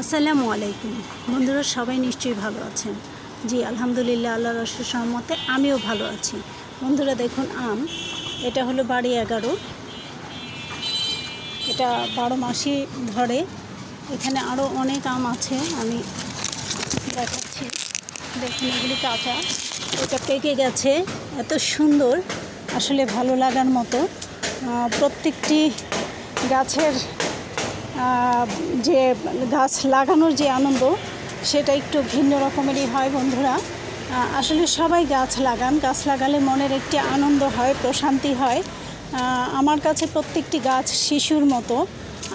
আসসালামু আলাইকুম বন্ধুরা, সবাই নিশ্চয়ই ভালো আছেন। জি আলহামদুলিল্লাহ, আল্লাহর অশেষ রহমতে আমিও ভালো আছি। বন্ধুরা দেখুন, আম এটা হলো বাড়ি 11, এটা 12 মাসই ধরে। এখানে আরও অনেক আম আছে, আমি দেখাচ্ছি। দেখুন এগুলি কাঁচা, এটা পেকে গেছে। এত সুন্দর, আসলে ভালো লাগার মতো। প্রত্যেকটি গাছের যে গাছ লাগানোর যে আনন্দ, সেটা একটু ভিন্ন রকমেরই হয় বন্ধুরা। আসলে সবাই গাছ লাগান, গাছ লাগালে মনের একটি আনন্দ হয়, প্রশান্তি হয়। আমার কাছে প্রত্যেকটি গাছ শিশুর মতো।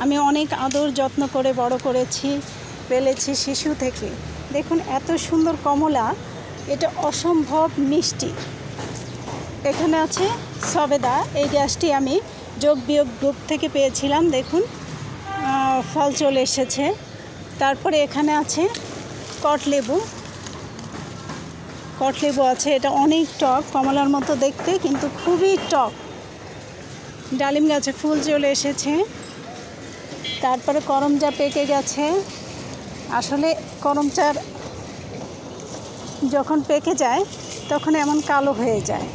আমি অনেক আদর যত্ন করে বড় করেছি, পেলেছি শিশু থেকে। দেখুন এত সুন্দর কমলা, এটা অসম্ভব মিষ্টি। এখানে আছে সবেদা, এই গাছটি আমি যোগ বিয়োগ গ্রুপ থেকে পেয়েছিলাম। দেখুন ফল চলে এসেছে। তারপরে এখানে আছে কটলেবু আছে, এটা অনেক টক, কমলার মতো দেখতে কিন্তু খুবই টক। ডালিম গাছে ফুল চলে এসেছে। তারপরে করমচা পেকে গেছে। আসলে করমচার যখন পেকে যায় তখন এমন কালো হয়ে যায়,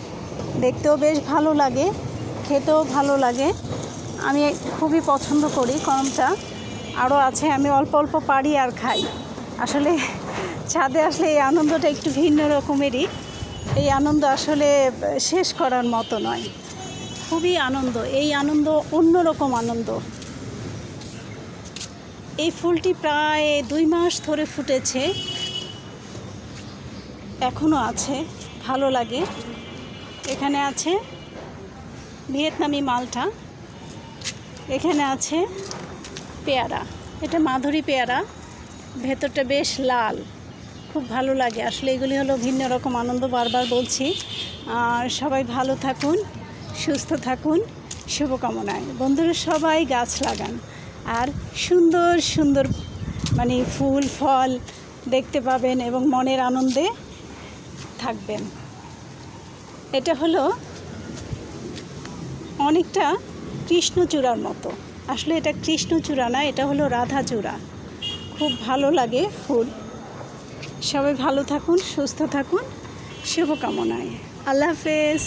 দেখতেও বেশ ভালো লাগে, খেতেও ভালো লাগে। আমি খুবই পছন্দ করি করমচা। আরও আছে, আমি অল্প অল্প পারি আর খাই। আসলে ছাদে আসলে এই আনন্দটা একটু ভিন্ন রকমেরই। এই আনন্দ আসলে শেষ করার মতো নয়, খুবই আনন্দ। এই আনন্দ অন্যরকম আনন্দ। এই ফুলটি প্রায় 2 মাস ধরে ফুটেছে, এখনও আছে, ভালো লাগে। এখানে আছে ভিয়েতনামি মালটা, এখানে আছে পেয়ারা, এটা মাধুরী পেয়ারা, ভেতরটা বেশ লাল, খুব ভালো লাগে। আসলে এগুলি হলো ভিন্ন রকম আনন্দ, বারবার বলছি। আর সবাই ভালো থাকুন, সুস্থ থাকুন, শুভকামনায়। বন্ধুরা সবাই গাছ লাগান আর সুন্দর সুন্দর ফুল ফল দেখতে পাবেন এবং মনের আনন্দে থাকবেন। এটা হলো অনেকটা কৃষ্ণচূড়ার মতো। আসলে এটা কৃষ্ণচূড়া না, এটা হলো রাধাচূড়া। খুব ভালো লাগে ফুল। সবাই ভালো থাকুন, সুস্থ থাকুন, শুভকামনায়। আল্লাহ হাফেজ।